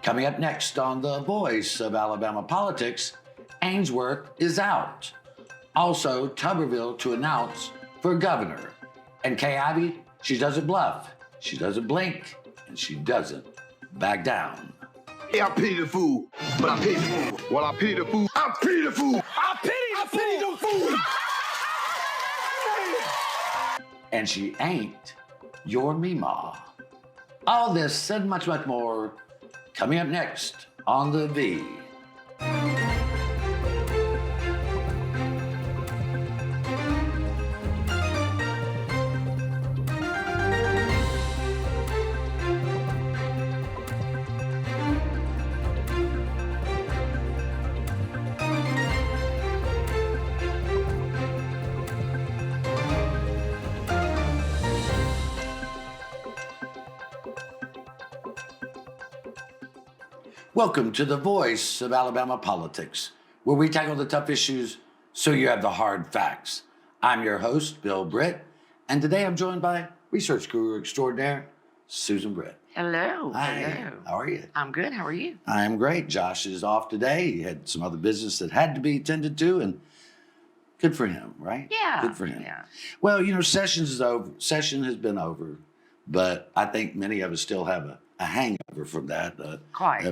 Coming up next on The Voice of Alabama Politics, Ainsworth is out. Also, Tuberville to announce for governor. And Kay Ivey, she doesn't bluff, she doesn't blink, and she doesn't back down. Yeah, I pity the fool, but I pity the fool. Well, I pity the fool. I pity the fool. I pity the fool. And she ain't your Meemaw. All this and much, much more coming up next on The V. Welcome to The Voice of Alabama Politics, where we tackle the tough issues so you have the hard facts. I'm your host, Bill Britt, and today I'm joined by research guru extraordinaire, Susan Britt. Hello. Hi. Hello. How are you? I'm good. How are you? I am great. Josh is off today. He had some other business that had to be attended to, and good for him, right? Yeah. Good for him. Yeah. Well, you know, session has been over, but I think many of us still have a hangover from that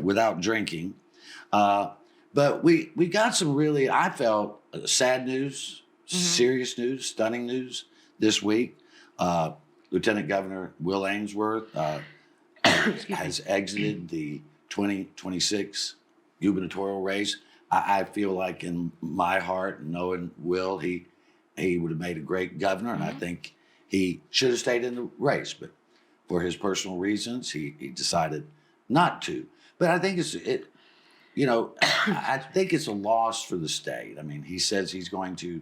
without drinking. But we got some really, I felt, sad news, serious news, stunning news this week. Lieutenant Governor Will Ainsworth has exited the 2026 gubernatorial race. I feel like in my heart, knowing Will, he would have made a great governor, and I think he should have stayed in the race. But for his personal reasons, he decided not to. But I think I think it's a loss for the state. I mean, he says he's going to,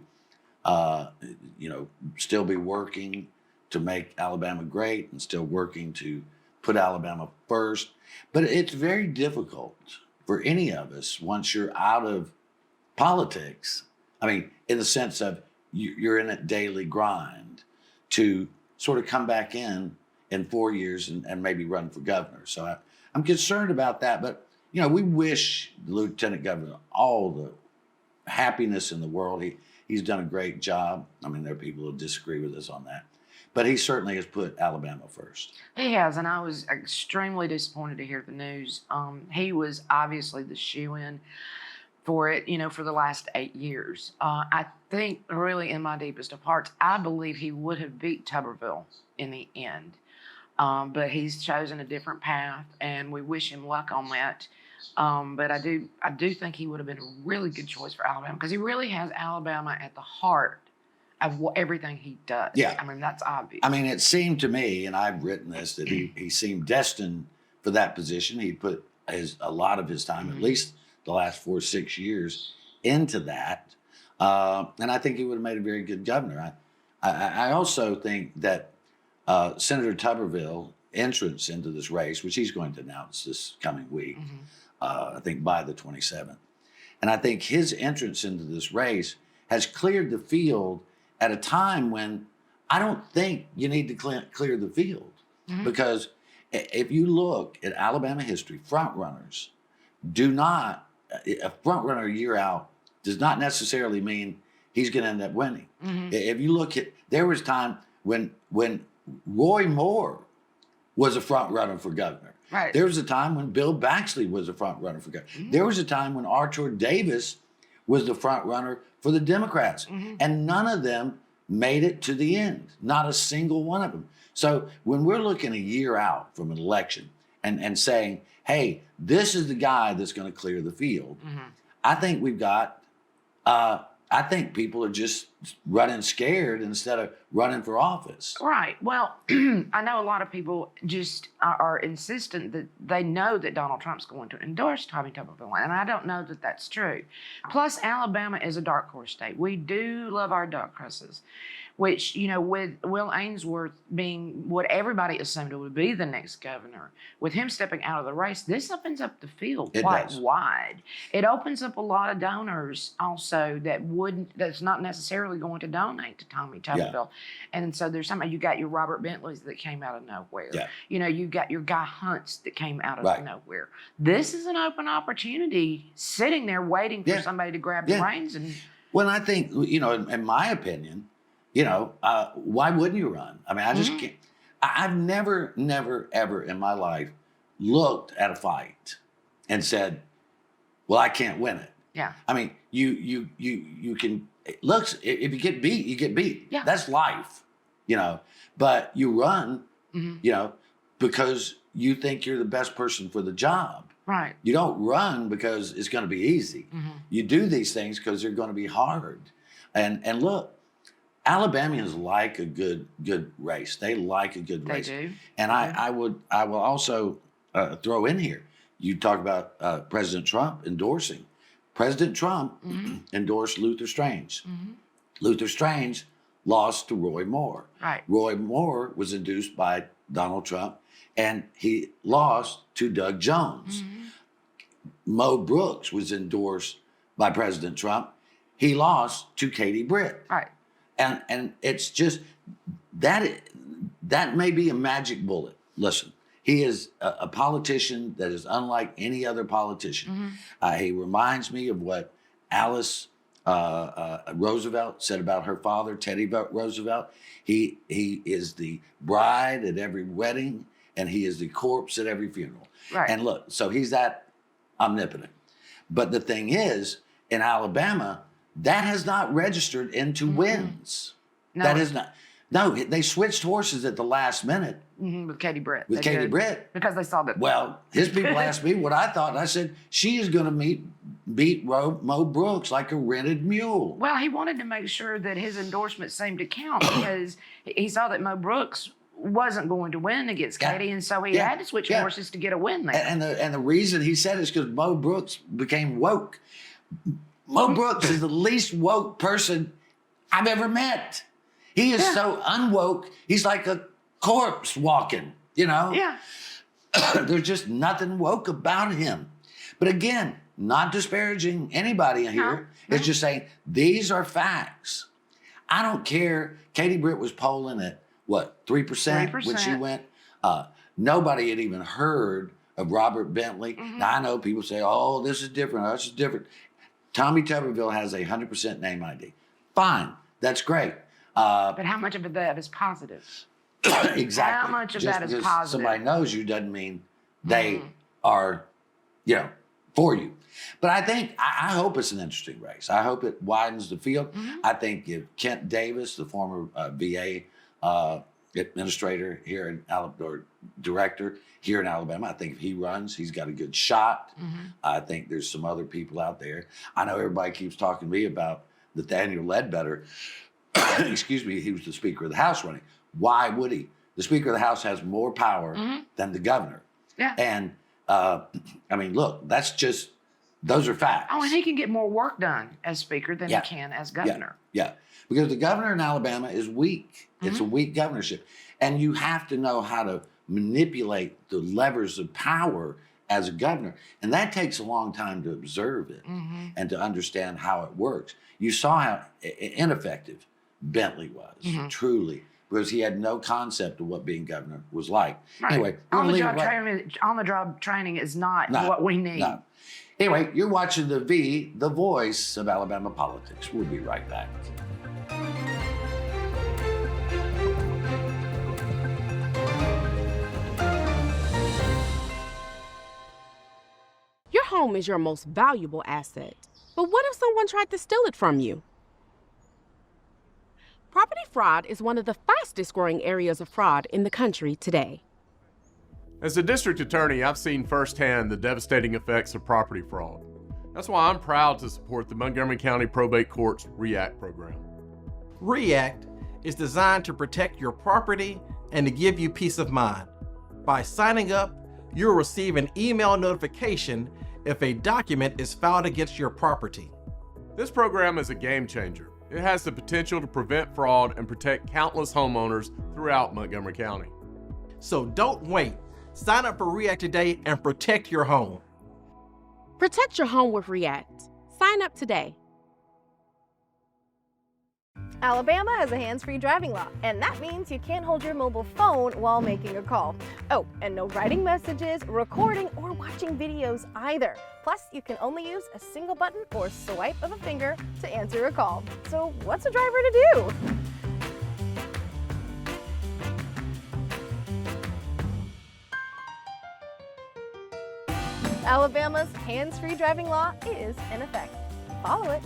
still be working to make Alabama great and still working to put Alabama first. But it's very difficult for any of us once you're out of politics. I mean, in the sense of you're in a daily grind to sort of come back in 4 years and maybe run for governor. So I'm concerned about that. But, you know, we wish the lieutenant governor all the happiness in the world. He's done a great job. I mean, there are people who disagree with us on that. But he certainly has put Alabama first. He has, and I was extremely disappointed to hear the news. He was obviously the shoo-in for it, for the last 8 years. I think really in my deepest of hearts, I believe he would have beat Tuberville in the end. But he's chosen a different path, and we wish him luck on that. But I do think he would have been a really good choice for Alabama because he really has Alabama at the heart of everything he does. Yeah. I mean, that's obvious. I mean, it seemed to me, and I've written this, that he seemed destined for that position. He put a lot of his time, at least the last 4 or 6 years, into that. And I think he would have made a very good governor. I also think that Senator Tuberville entrance into this race, which he's going to announce this coming week, I think by the 27th. And I think his entrance into this race has cleared the field at a time when I don't think you need to clear the field. Because if you look at Alabama history, front runners a front runner a year out does not necessarily mean he's going to end up winning. If you look at, there was time when Roy Moore was a front runner for governor. Right. There was a time when Bill Baxley was a front runner for governor. There was a time when Arthur Davis was the front runner for the Democrats. And none of them made it to the end. Not a single one of them. So when we're looking a year out from an election and saying, hey, this is the guy that's going to clear the field, I think we've got, I think people are just running scared instead of running for office. Right. Well, I know a lot of people just are insistent that they know that Donald Trump's going to endorse Tommy Tuberville, and I don't know that that's true. Plus, Alabama is a dark horse state. We do love our dark horses, which, with Will Ainsworth being what everybody assumed would be the next governor, with him stepping out of the race, this opens up the field quite wide. It opens up a lot of donors also that's not necessarily clearly going to donate to Tommy Tuberville. And so there's somebody, you got your Robert Bentleys that came out of nowhere. Yeah. You know, you got your Guy Hunts that came out of Right. nowhere. This is an open opportunity sitting there waiting for somebody to grab the reins. And well, I think, you know, in my opinion, you know, why wouldn't you run? I mean, I just can't. I've never, ever in my life looked at a fight and said, well, I can't win it. Yeah. I mean, you can, look, if you get beat, you get beat. Yeah. That's life, you know, but you run, you know, because you think you're the best person for the job. Right. You don't run because it's going to be easy. You do these things because they're going to be hard. And look, Alabamians like a good race. They like a good race. They do. And I will also throw in here. You talk about President Trump endorsing. President Trump endorsed Luther Strange. Luther Strange lost to Roy Moore. Right. Roy Moore was endorsed by Donald Trump, and he lost to Doug Jones. Mo Brooks was endorsed by President Trump. He lost to Katie Britt. Right. And it's just that may be a magic bullet. Listen, he is a politician that is unlike any other politician. He reminds me of what Alice Roosevelt said about her father, Teddy Roosevelt. He is the bride at every wedding, and he is the corpse at every funeral. Right. And look, so he's that omnipotent. But the thing is, in Alabama, that has not registered into wins. No. That is not. No, they switched horses at the last minute With Katie Britt. with They Katie did. Britt. Because they saw that. Well, his people asked me what I thought, and I said, she is going to beat Mo Brooks like a rented mule. Well, he wanted to make sure that his endorsement seemed to count because he saw that Mo Brooks wasn't going to win against Katie, and so he had to switch horses to get a win there. And the reason he said it is because Mo Brooks became woke. Mo Brooks is the least woke person I've ever met. He is so unwoke. He's like a corpse walking, you know? Yeah. There's just nothing woke about him. But again, not disparaging anybody in here. It's just saying these are facts. I don't care. Katie Britt was polling at what, 3% when she 3%. went? Nobody had even heard of Robert Bentley. Now I know people say, oh, this is different. Oh, this is different. Tommy Tuberville has a 100% name ID. Fine. That's great. But how much of that is positive? Exactly. How much of Just that is because positive? somebody knows you doesn't mean they are, you know, for you. But I think, I hope it's an interesting race. I hope it widens the field. I think if Kent Davis, the former VA administrator here in Alabama, or director here in Alabama, I think if he runs, he's got a good shot. I think there's some other people out there. I know everybody keeps talking to me about Nathaniel Ledbetter. Excuse me, he was the Speaker of the House running. Why would he? The Speaker of the House has more power than the governor. Yeah. And I mean, look, that's just, those are facts. Oh, and he can get more work done as Speaker than he can as Governor. Yeah, because the governor in Alabama is weak. It's a weak governorship. And you have to know how to manipulate the levers of power as a governor. And that takes a long time to observe it and to understand how it works. You saw how ineffective Bentley was, truly, because he had no concept of what being governor was like. Right. Anyway, we're gonna leave it right. On the job training is not what we need. No. Anyway, you're watching the voice of Alabama politics. We'll be right back. Your home is your most valuable asset. But what if someone tried to steal it from you? Property fraud is one of the fastest growing areas of fraud in the country today. As a district attorney, I've seen firsthand the devastating effects of property fraud. That's why I'm proud to support the Montgomery County Probate Court's REACT program. REACT is designed to protect your property and to give you peace of mind. By signing up, you'll receive an email notification if a document is filed against your property. This program is a game changer. It has the potential to prevent fraud and protect countless homeowners throughout Montgomery County. So don't wait. Sign up for REACT today and protect your home. Protect your home with REACT. Sign up today. Alabama has a hands-free driving law, and that means you can't hold your mobile phone while making a call. Oh, and no writing messages, recording, or watching videos either. Plus, you can only use a single button or swipe of a finger to answer a call. So what's a driver to do? Alabama's hands-free driving law is in effect. Follow it.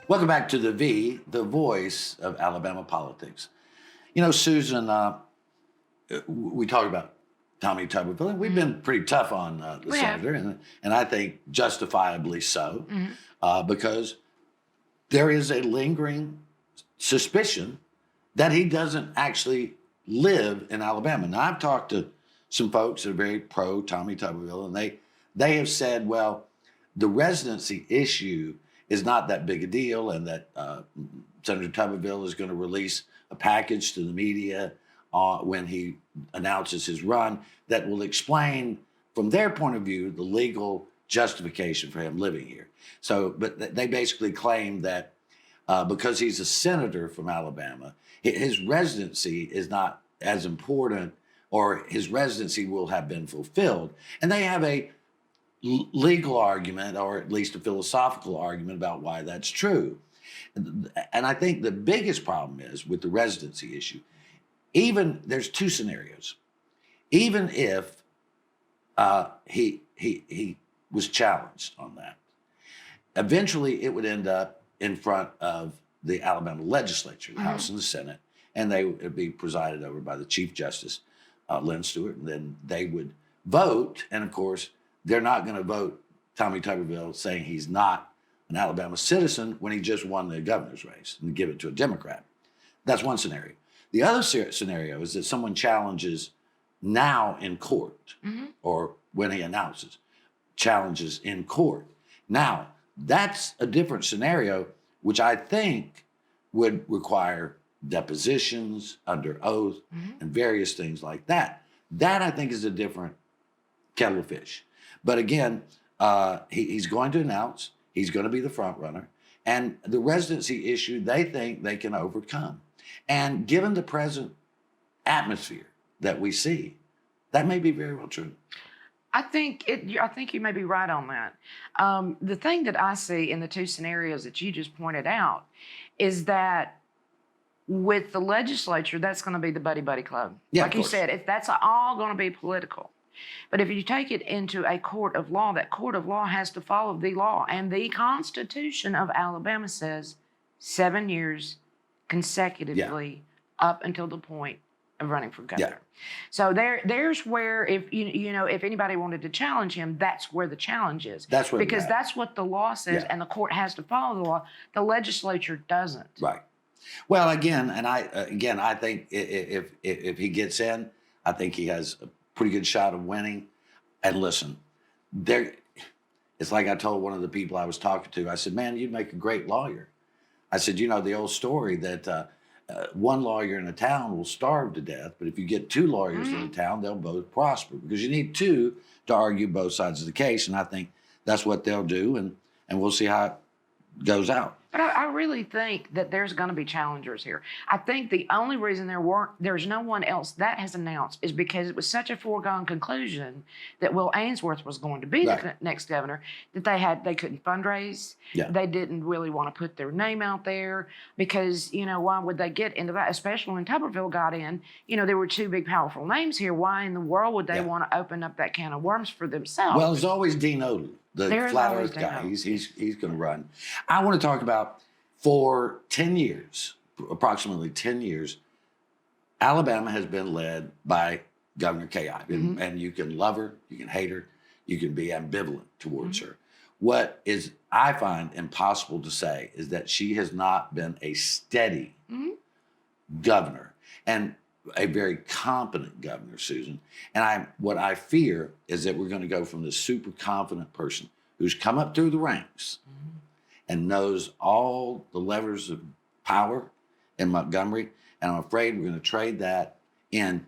Welcome back to the V, the voice of Alabama politics. You know, Susan, we talk about Tommy Tuberville, and we've been pretty tough on the senator, and I think justifiably so, because there is a lingering suspicion that he doesn't actually live in Alabama. Now, I've talked to some folks that are very pro Tommy Tuberville, and they have said, well, the residency issue is not that big a deal, and that Senator Tuberville is going to release a package to the media when he announces his run that will explain, from their point of view, the legal justification for him living here. So, but they basically claim that because he's a senator from Alabama, his residency is not as important, or his residency will have been fulfilled. And they have a legal argument, or at least a philosophical argument, about why that's true. And I think the biggest problem is with the residency issue. There's two scenarios. Even if he was challenged on that, eventually it would end up in front of the Alabama legislature, the House and the Senate, and they would be presided over by the Chief Justice, Lynn Stewart, and then they would vote. And of course, they're not going to vote Tommy Tuberville saying he's not an Alabama citizen when he just won the governor's race and give it to a Democrat. That's one scenario. The other scenario is that someone challenges now in court, or when he announces, challenges in court. Now, that's a different scenario, which I think would require depositions under oath and various things like that. That, I think, is a different kettle of fish. But again, he's going to announce, he's going to be the front runner, and the residency issue they think they can overcome. And given the present atmosphere that we see, that may be very well true. I think you may be right on that. The thing that I see in the two scenarios that you just pointed out is that with the legislature, that's going to be the buddy club. Yeah, like you said, that's all going to be political. But if you take it into a court of law, that court of law has to follow the law. And the Constitution of Alabama says 7 years consecutively up until the point of running for governor. Yeah. So there's where, if if anybody wanted to challenge him, that's where the challenge is. That's where, because that's what the law says, and the court has to follow the law. The legislature doesn't. Right. Well, again, I think if he gets in, I think he has a pretty good shot of winning. And listen, it's like I told one of the people I was talking to. I said, "Man, you'd make a great lawyer." I said, "You know the old story that one lawyer in a town will starve to death, but if you get two lawyers in a town, they'll both prosper, because you need two to argue both sides of the case." And I think that's what they'll do, and we'll see how it goes out. But I really think that there's going to be challengers here. I think the only reason there's no one else that has announced is because it was such a foregone conclusion that Will Ainsworth was going to be the next governor, that they couldn't fundraise. Yeah. They didn't really want to put their name out there because, why would they get into that? Especially when Tuberville got in, there were two big powerful names here. Why in the world would they want to open up that can of worms for themselves? Well, there's always Dean Odom, the flat earth guy. He's going to run. I want to talk about, for 10 years, approximately 10 years, Alabama has been led by Governor Kay Ivey. And you can love her, you can hate her, you can be ambivalent towards her. What is, I find, impossible to say is that she has not been a steady governor, and a very competent governor, Susan. And what I fear is that we're going to go from this super confident person who's come up through the ranks and knows all the levers of power in Montgomery, and I'm afraid we're going to trade that in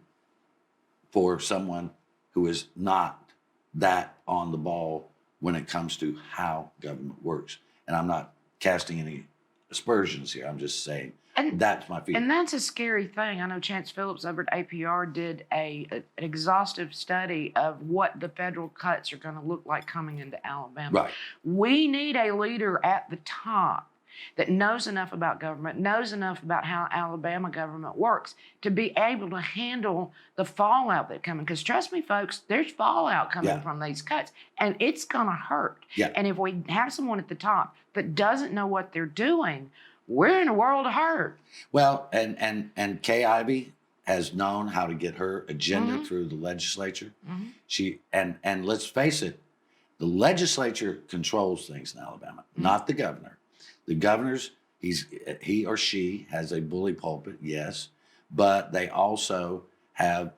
for someone who is not that on the ball when it comes to how government works. And I'm not casting any aspersions here. I'm just saying that's my feeling. And that's a scary thing. I know Chance Phillips over at APR did an exhaustive study of what the federal cuts are going to look like coming into Alabama. Right. We need a leader at the top that knows enough about government, knows enough about how Alabama government works to be able to handle the fallout that's coming. Because trust me, folks, there's fallout coming from these cuts, and it's going to hurt. Yeah. And if we have someone at the top that doesn't know what they're doing, we're in a world of hurt. Well, and Kay Ivey has known how to get her agenda through the legislature. She and let's face it, the legislature controls things in Alabama, not the governor. The governor's he or she has a bully pulpit, yes, but they also have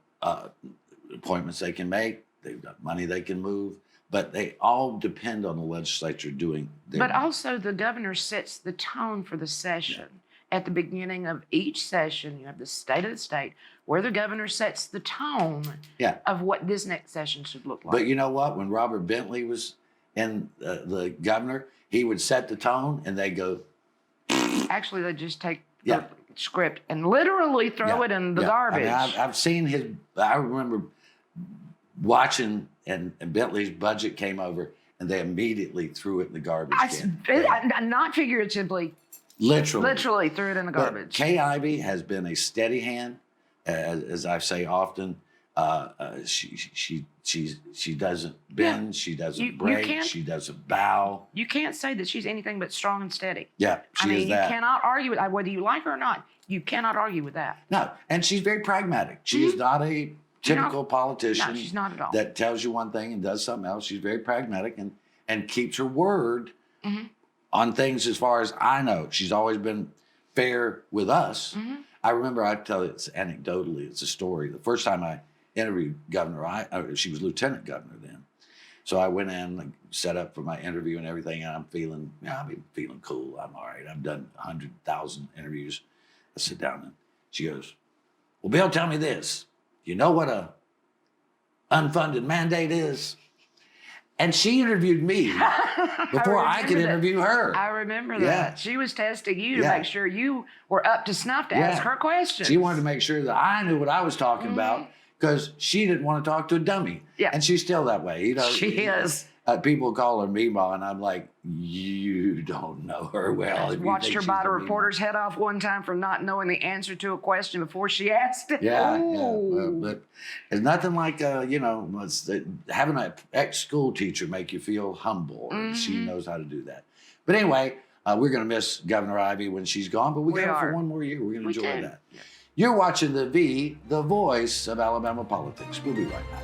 appointments they can make. They've got money they can move, but they all depend on the legislature doing their. But also, the governor sets the tone for the session. At the beginning of each session, you have the state of the state, where the governor sets the tone of what this next session should look like. But you know what? When Robert Bentley was in the governor, he would set the tone, and they go. Actually, they just take the script and literally throw it in the garbage. I mean, I've seen his. I remember watching, and Bentley's budget came over, and they immediately threw it in the garbage can. Not figuratively. Literally threw it in the garbage. But Kay Ivey has been a steady hand, as I say often. She doesn't bend, she doesn't break, she doesn't bow. You can't say that she's anything but strong and steady. Yeah, she is that. You cannot argue with whether you like her or not. You cannot argue with that. No, and she's very pragmatic. She is not a typical politician. No, she's not at all. That tells you one thing and does something else. She's very pragmatic and keeps her word on things. As far as I know, she's always been fair with us. I remember, I tell it anecdotally, it's a story. The first time I interviewed Governor, she was lieutenant governor then. So I went in, like, set up for my interview and everything, and I'm feeling cool. I'm all right. I've done 100,000 interviews. I sit down and she goes, "Well, Bill, tell me this. You know what a unfunded mandate is?" And she interviewed me before I could interview her. I remember that. She was testing you to make sure you were up to snuff to ask her questions. She wanted to make sure that I knew what I was talking about, because she didn't want to talk to a dummy. Yeah. And she's still that way. You know, she is. People call her Meemaw, and I'm like, you don't know her well. I watched her bite a reporter's head off one time for not knowing the answer to a question before she asked it. Yeah. But it's nothing like, having an ex-school teacher make you feel humble. And she knows how to do that. But anyway, we're going to miss Governor Ivey when she's gone, but we got her for one more year. We're going to enjoy that. Yeah. You're watching the voice of Alabama politics. We'll be right back.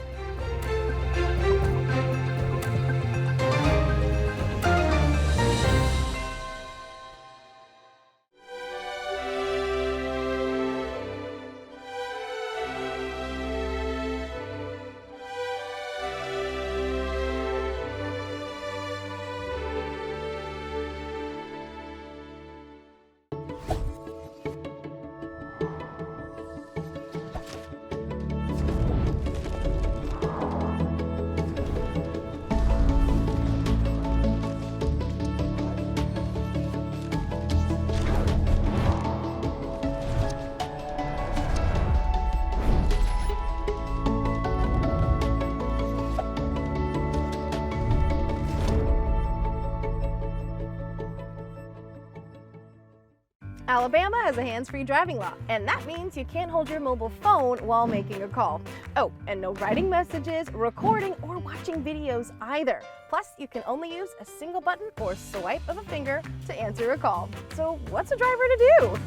Alabama has a hands-free driving law, and that means you can't hold your mobile phone while making a call. Oh, and no writing messages, recording, or watching videos either. Plus, you can only use a single button or swipe of a finger to answer a call. So what's a driver to do?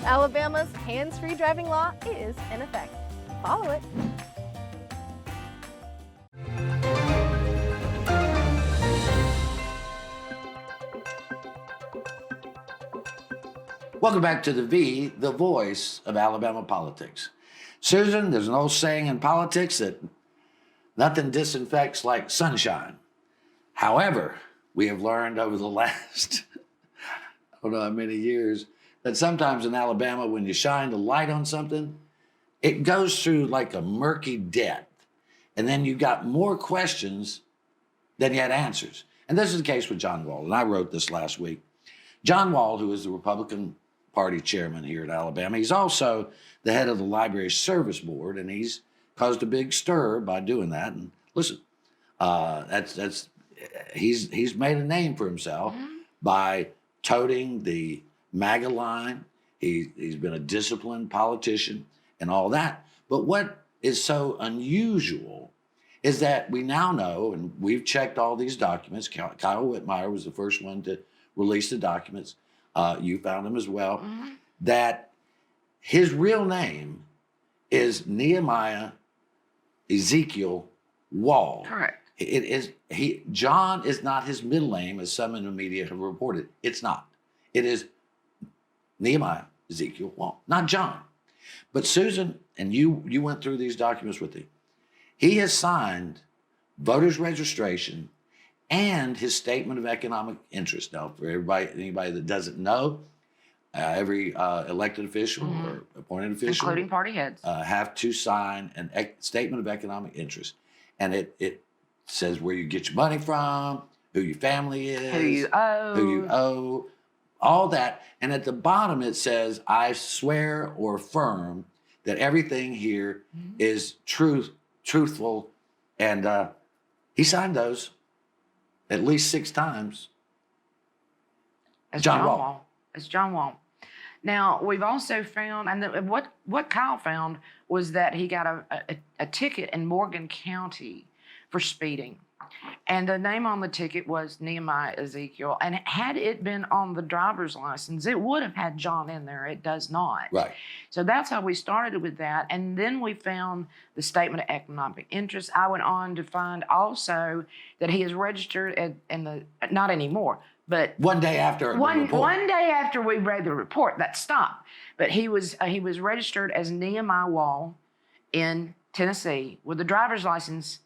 Alabama's hands-free driving law is in effect. Follow it. Welcome back to the voice of Alabama politics. Susan, there's an old saying in politics that nothing disinfects like sunshine. However, we have learned over the last don't know how many years, that sometimes in Alabama, when you shine the light on something, it goes through like a murky depth. And then you got more questions than you had answers. And this is the case with John Wahl. And I wrote this last week. John Wahl, who is the Republican Party chairman here at Alabama, he's also the head of the Library Service Board, and he's caused a big stir by doing that. And listen, he's made a name for himself by toting the MAGA line. He's been a disciplined politician and all that. But what is so unusual is that we now know, and we've checked all these documents. Kyle Whitmire was the first one to release the documents. You found them as well. That his real name is Nehemiah Ezekiel Wahl. Correct. John is not his middle name, as some in the media have reported. It's not. It is Nehemiah Ezekiel Wahl, not John. But Susan, and you went through these documents with him. He has signed voters registration and his statement of economic interest. Now, for anybody that doesn't know, every elected official or appointed official, including party heads, have to sign a statement of economic interest, and it says where you get your money from, who your family is, who you owe, all that. And at the bottom it says, "I swear or affirm that everything here is truthful," and he signed those at least 6 times. As John Wahl. As John Wahl. Now, we've also found, and what Kyle found was that he got a ticket in Morgan County for speeding. And the name on the ticket was Nehemiah Ezekiel. And had it been on the driver's license, it would have had John in there. It does not. Right. So that's how we started with that. And then we found the statement of economic interest. I went on to find also that he is registered not anymore, but one day after the report. One day after we read the report, that stopped. But he was registered as Nehemiah Wahl in Tennessee with a driver's license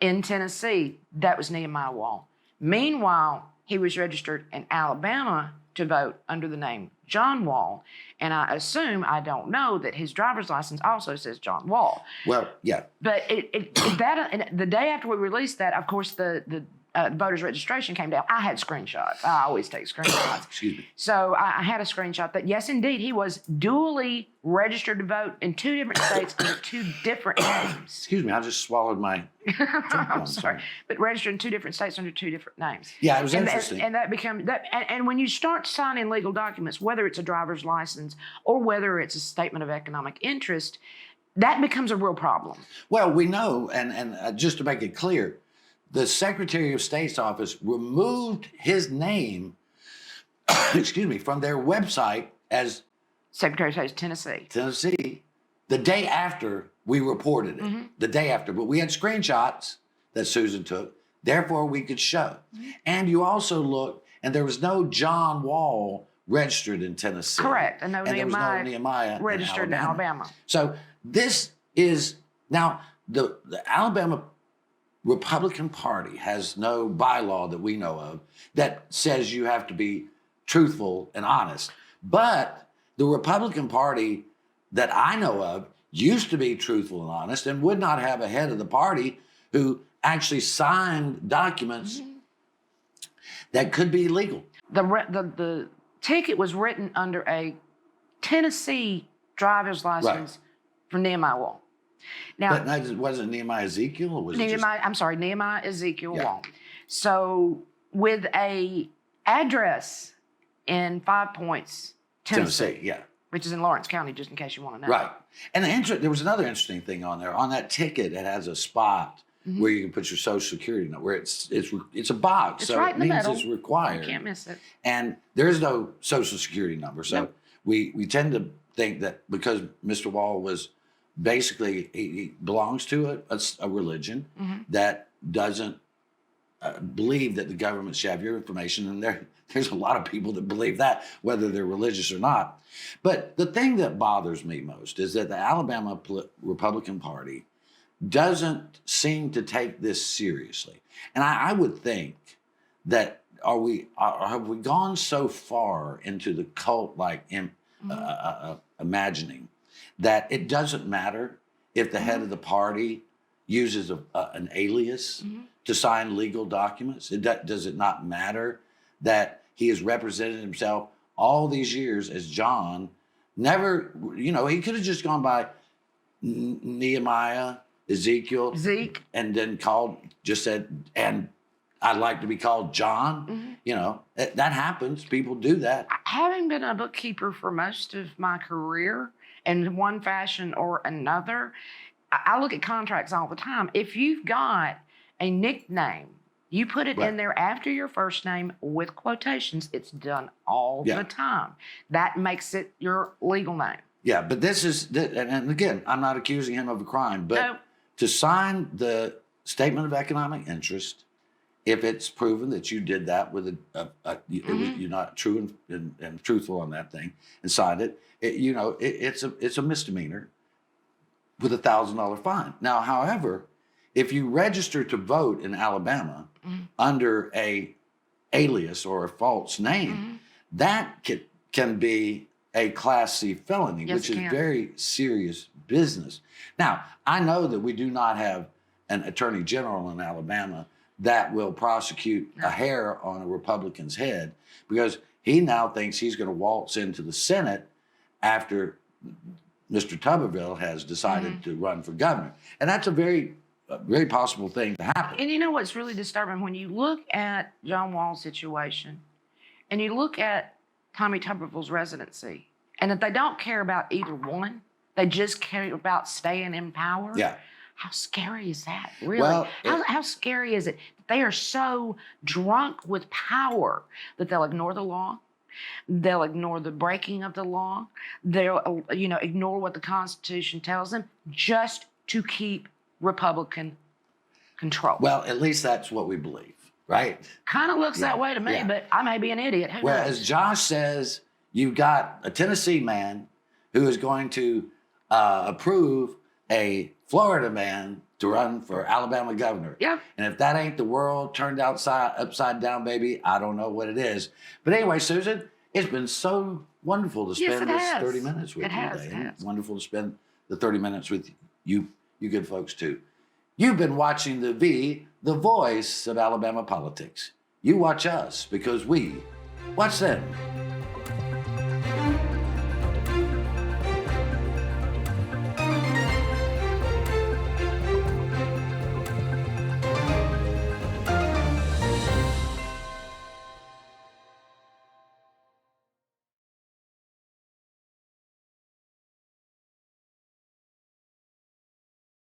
in Tennessee. That was Nehemiah Wahl. Meanwhile, he was registered in Alabama to vote under the name John Wahl, and I assume, I don't know, that his driver's license also says John Wahl. Well, yeah. But the day after we released that, of course, the voter's registration came down. I had screenshots. I always take screenshots. Excuse me. So I had a screenshot that, yes, indeed, he was duly registered to vote in 2 different states under 2 different names. Excuse me, I just swallowed my I'm sorry. But registered in 2 different states under 2 different names. Yeah, it was interesting. And that became that. And when you start signing legal documents, whether it's a driver's license or whether it's a statement of economic interest, that becomes a real problem. Well, we know, and just to make it clear, the Secretary of State's office removed his name, excuse me, from their website as Secretary of State of Tennessee, the day after we reported it, the day after. But we had screenshots that Susan took, therefore we could show. And you also looked, and there was no John Wahl registered in Tennessee. Correct, and there was no Nehemiah registered in Alabama. So this is, now the Alabama Republican Party has no bylaw that we know of that says you have to be truthful and honest. But the Republican Party that I know of used to be truthful and honest and would not have a head of the party who actually signed documents that could be illegal. The ticket was written under a Tennessee driver's license for Nehemiah Wahl. Now, but wasn't Nehemiah Ezekiel, or was Nehemiah Ezekiel Wahl. So with a address in 5 Points, Tennessee, which is in Lawrence County, just in case you want to know. Right. And there was another interesting thing on there. On that ticket, it has a spot where you can put your Social Security number. Where it's a box, it's so right it means middle. it's required. You can't miss it. And there is no Social Security number, so we tend to think that because Mr. Wahl was basically, he belongs to a religion that doesn't believe that the government should have your information, and there's a lot of people that believe that, whether they're religious or not. But the thing that bothers me most is that the Alabama Republican Party doesn't seem to take this seriously. And I would think that have we gone so far into the cult like imagining that it doesn't matter if the head of the party uses an alias to sign legal documents? Does it not matter that he has represented himself all these years as John? Never, he could have just gone by Nehemiah, Ezekiel, Zeke. and then just said, and I'd like to be called John. That happens. People do that. Having been a bookkeeper for most of my career in one fashion or another, I look at contracts all the time. If you've got a nickname, you put it in there after your first name with quotations. It's done all the time. That makes it your legal name. Yeah, but and again, I'm not accusing him of a crime, but to sign the statement of economic interest, if it's proven that you did that with you're not true and truthful on that thing and signed it, it's a misdemeanor with a $1,000 fine. Now, however, if you register to vote in Alabama under a alias or a false name, that can be a Class C felony, which is very serious business. Now, I know that we do not have an attorney general in Alabama that will prosecute a hair on a Republican's head, because he now thinks he's going to waltz into the Senate after Mr. Tuberville has decided to run for governor. And that's a very possible thing to happen. And you know what's really disturbing? When you look at John Wahl's situation and you look at Tommy Tuberville's residency, and that they don't care about either one, they just care about staying in power. Yeah. How scary is that, really? Well, how scary is it that they are so drunk with power that they'll ignore the law? They'll ignore the breaking of the law. They'll, ignore what the Constitution tells them just to keep Republican control. Well, at least that's what we believe, right? Kind of looks that way to me, but I may be an idiot. Who Well, knows? as Josh says, you've got a Tennessee man who is going to approve a Florida man to run for Alabama governor. Yeah. And if that ain't the world turned upside down, baby, I don't know what it is. But anyway, Susan, it's been so wonderful to spend this 30 minutes with you today. It has. It's wonderful to spend the 30 minutes with you good folks too. You've been watching the voice of Alabama politics. You watch us because we watch them.